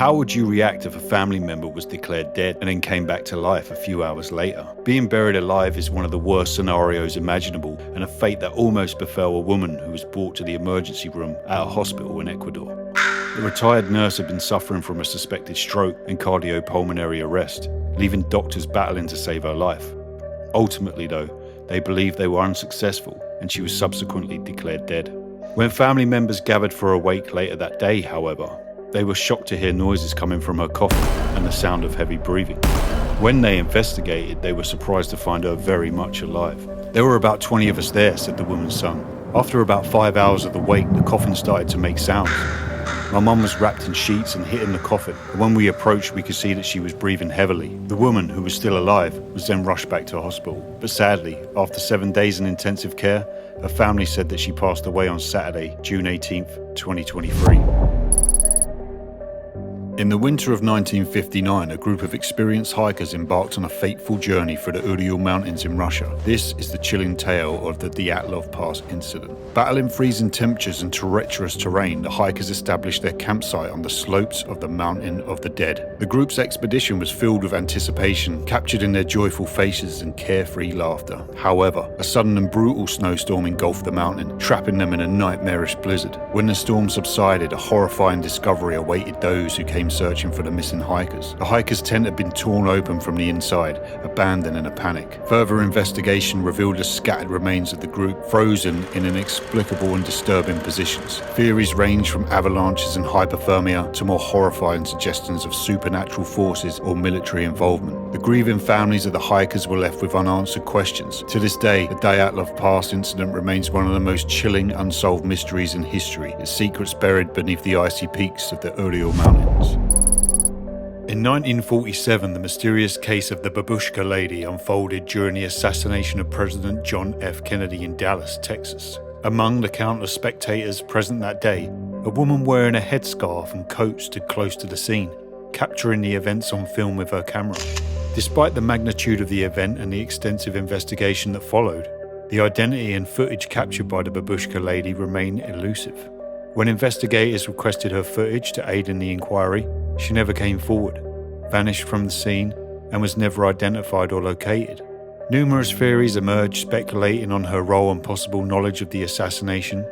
how would you react if a family member was declared dead and then came back to life a few hours later? Being buried alive is one of the worst scenarios imaginable, and a fate that almost befell a woman who was brought to the emergency room at a hospital in Ecuador. The retired nurse had been suffering from a suspected stroke and cardiopulmonary arrest, leaving doctors battling to save her life. Ultimately, though, they believed they were unsuccessful, and she was subsequently declared dead. When family members gathered for a wake later that day, however, they were shocked to hear noises coming from her coffin and the sound of heavy breathing. When they investigated, they were surprised to find her very much alive. "There were about 20 of us there," said the woman's son. "After about 5 hours of the wake, the coffin started to make sounds. My mum was wrapped in sheets and hid in the coffin, and when we approached, we could see that she was breathing heavily. The woman, who was still alive, was then rushed back to hospital. But sadly, after 7 days in intensive care, her family said that she passed away on Saturday, June 18th, 2023. In the winter of 1959, a group of experienced hikers embarked on a fateful journey through the Ural Mountains in Russia. This is the chilling tale of the Dyatlov Pass incident. Battling freezing temperatures and treacherous terrain, the hikers established their campsite on the slopes of the Mountain of the Dead. The group's expedition was filled with anticipation, captured in their joyful faces and carefree laughter. However, a sudden and brutal snowstorm engulfed the mountain, trapping them in a nightmarish blizzard. When the storm subsided, a horrifying discovery awaited those who came searching for the missing hikers. The hikers' tent had been torn open from the inside, abandoned in a panic. Further investigation revealed the scattered remains of the group, frozen in inexplicable and disturbing positions. Theories ranged from avalanches and hypothermia to more horrifying suggestions of supernatural forces or military involvement. The grieving families of the hikers were left with unanswered questions. To this day, the Dyatlov Pass incident remains one of the most chilling unsolved mysteries in history, its secrets buried beneath the icy peaks of the Ural Mountains. In 1947, the mysterious case of the Babushka Lady unfolded during the assassination of President John F. Kennedy in Dallas, Texas. Among the countless spectators present that day, a woman wearing a headscarf and coat stood close to the scene, capturing the events on film with her camera. Despite the magnitude of the event and the extensive investigation that followed, the identity and footage captured by the Babushka Lady remain elusive. When investigators requested her footage to aid in the inquiry, she never came forward, vanished from the scene, and was never identified or located. Numerous theories emerged speculating on her role and possible knowledge of the assassination.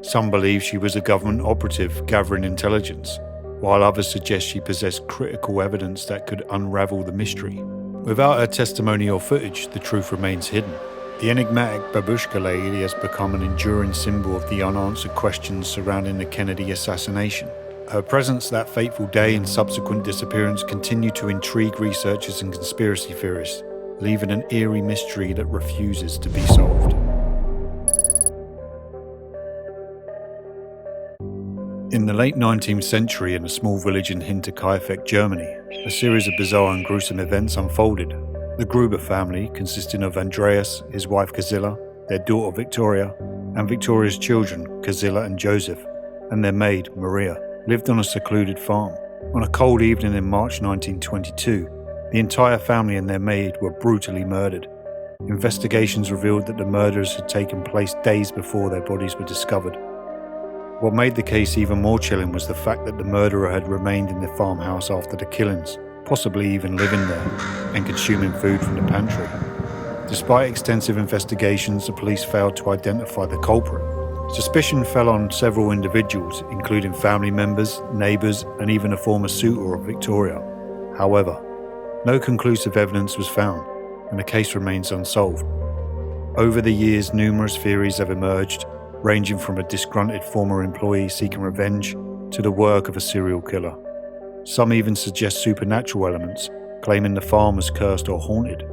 Some believe she was a government operative gathering intelligence, while others suggest she possessed critical evidence that could unravel the mystery. Without her testimony or footage, the truth remains hidden. The enigmatic Babushka Lady has become an enduring symbol of the unanswered questions surrounding the Kennedy assassination. Her presence that fateful day and subsequent disappearance continue to intrigue researchers and conspiracy theorists, leaving an eerie mystery that refuses to be solved. In the late 19th century, in a small village in Hinterkaifeck, Germany, a series of bizarre and gruesome events unfolded. The Gruber family, consisting of Andreas, his wife Kazilla, their daughter Victoria, and Victoria's children, Kazilla and Joseph, and their maid, Maria, lived on a secluded farm. On a cold evening in March 1922, the entire family and their maid were brutally murdered. Investigations revealed that the murders had taken place days before their bodies were discovered. What made the case even more chilling was the fact that the murderer had remained in the farmhouse after the killings, possibly even living there and consuming food from the pantry. Despite extensive investigations, the police failed to identify the culprit. Suspicion fell on several individuals, including family members, neighbours, and even a former suitor of Victoria. However, no conclusive evidence was found, and the case remains unsolved. Over the years, numerous theories have emerged, ranging from a disgruntled former employee seeking revenge to the work of a serial killer. Some even suggest supernatural elements, claiming the farm was cursed or haunted.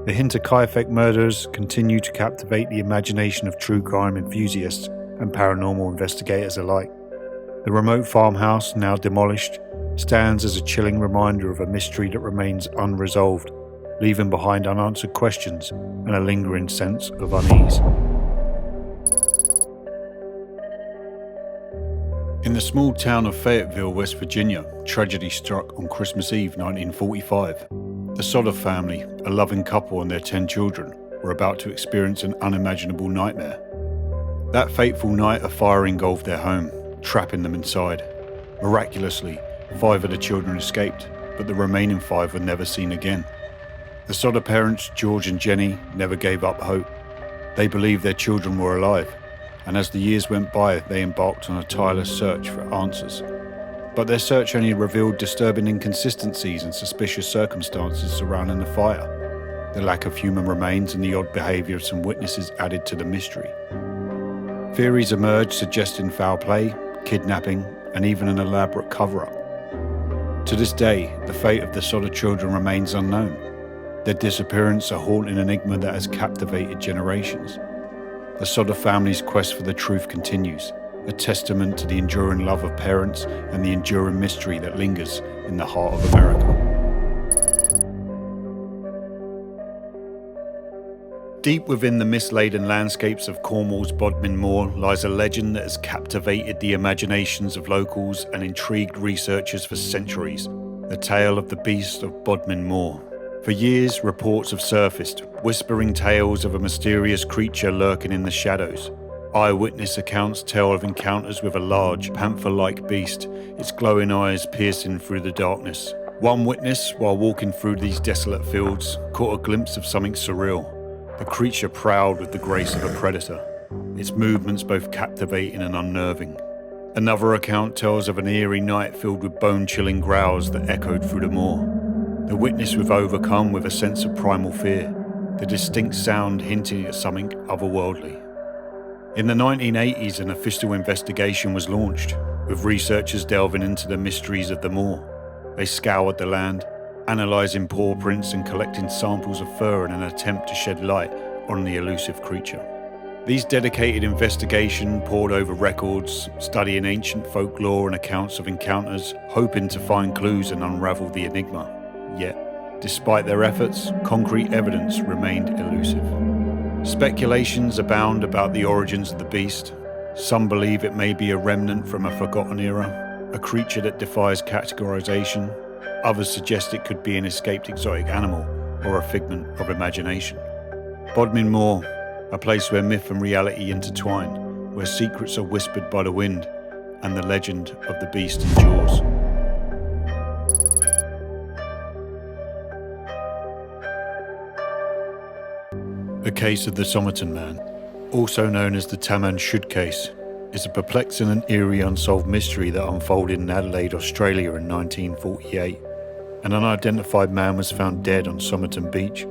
The Hinterkaifeck murders continue to captivate the imagination of true crime enthusiasts and paranormal investigators alike. The remote farmhouse, now demolished, stands as a chilling reminder of a mystery that remains unresolved, leaving behind unanswered questions and a lingering sense of unease. In the small town of Fayetteville, West Virginia, tragedy struck on Christmas Eve 1945. The Sodder family, a loving couple and their 10 children, were about to experience an unimaginable nightmare. That fateful night, a fire engulfed their home, trapping them inside. Miraculously, 5 of the children escaped, but the remaining 5 were never seen again. The Sodder parents, George and Jenny, never gave up hope. They believed their children were alive, and as the years went by, they embarked on a tireless search for answers. But their search only revealed disturbing inconsistencies and suspicious circumstances surrounding the fire. The lack of human remains and the odd behaviour of some witnesses added to the mystery. Theories emerged suggesting foul play, kidnapping, and even an elaborate cover-up. To this day, the fate of the Sodder children remains unknown. Their disappearance a haunting enigma that has captivated generations. The Sodder family's quest for the truth continues, a testament to the enduring love of parents and the enduring mystery that lingers in the heart of America. Deep within the mist-laden landscapes of Cornwall's Bodmin Moor lies a legend that has captivated the imaginations of locals and intrigued researchers for centuries, the tale of the beast of Bodmin Moor. For years, reports have surfaced, whispering tales of a mysterious creature lurking in the shadows. Eyewitness accounts tell of encounters with a large, panther-like beast, its glowing eyes piercing through the darkness. One witness, while walking through these desolate fields, caught a glimpse of something surreal. The creature prowled with the grace of a predator, its movements both captivating and unnerving. Another account tells of an eerie night filled with bone-chilling growls that echoed through the moor. The witness was overcome with a sense of primal fear, the distinct sound hinting at something otherworldly. In the 1980s, an official investigation was launched, with researchers delving into the mysteries of the moor. They scoured the land, analysing paw prints and collecting samples of fur in an attempt to shed light on the elusive creature. These dedicated investigations pored over records, studying ancient folklore and accounts of encounters, hoping to find clues and unravel the enigma. Yet, despite their efforts, concrete evidence remained elusive. Speculations abound about the origins of the beast. Some believe it may be a remnant from a forgotten era, a creature that defies categorization. Others suggest it could be an escaped exotic animal or a figment of imagination. Bodmin Moor, a place where myth and reality intertwine, where secrets are whispered by the wind and the legend of the beast endures. The case of the Somerton Man, also known as the Taman Shud case, is a perplexing and eerie unsolved mystery that unfolded in Adelaide, Australia in 1948. An unidentified man was found dead on Somerton Beach,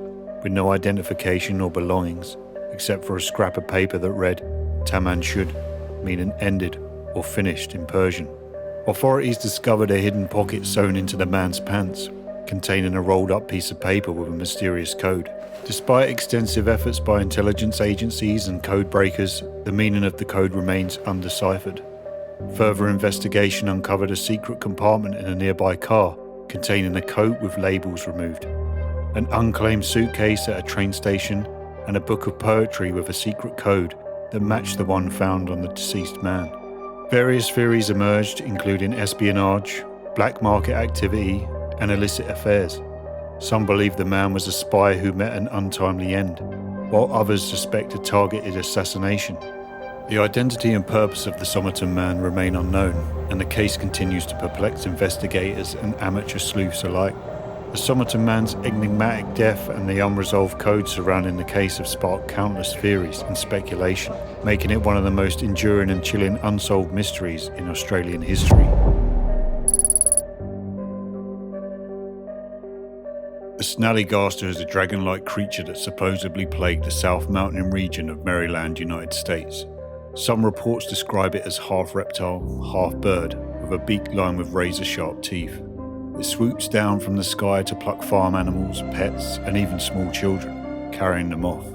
with no identification or belongings, except for a scrap of paper that read, Taman Shud, meaning ended or finished in Persian. Authorities discovered a hidden pocket sewn into the man's pants, containing a rolled up piece of paper with a mysterious code. Despite extensive efforts by intelligence agencies and code breakers, the meaning of the code remains undeciphered. Further investigation uncovered a secret compartment in a nearby car containing a coat with labels removed, an unclaimed suitcase at a train station, and a book of poetry with a secret code that matched the one found on the deceased man. Various theories emerged, including espionage, black market activity, and illicit affairs. Some believe the man was a spy who met an untimely end, while others suspect a targeted assassination. The identity and purpose of the Somerton Man remain unknown, and the case continues to perplex investigators and amateur sleuths alike. The Somerton Man's enigmatic death and the unresolved code surrounding the case have sparked countless theories and speculation, making it one of the most enduring and chilling unsolved mysteries in Australian history. The snallygaster is a dragon-like creature that supposedly plagued the South Mountain region of Maryland, United States. Some reports describe it as half reptile, half bird, with a beak lined with razor-sharp teeth. It swoops down from the sky to pluck farm animals, pets, and even small children, carrying them off.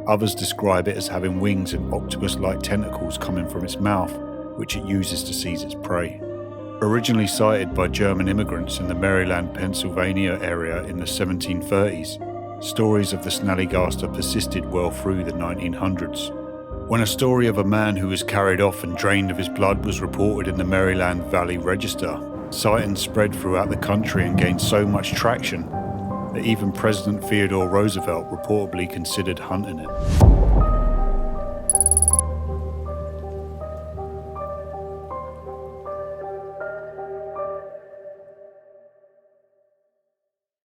Others describe it as having wings and octopus-like tentacles coming from its mouth, which it uses to seize its prey. Originally sighted by German immigrants in the Maryland, Pennsylvania area in the 1730s, stories of the snallygaster persisted well through the 1900s. When a story of a man who was carried off and drained of his blood was reported in the Maryland Valley Register, sightings spread throughout the country and gained so much traction that even President Theodore Roosevelt reportedly considered hunting it.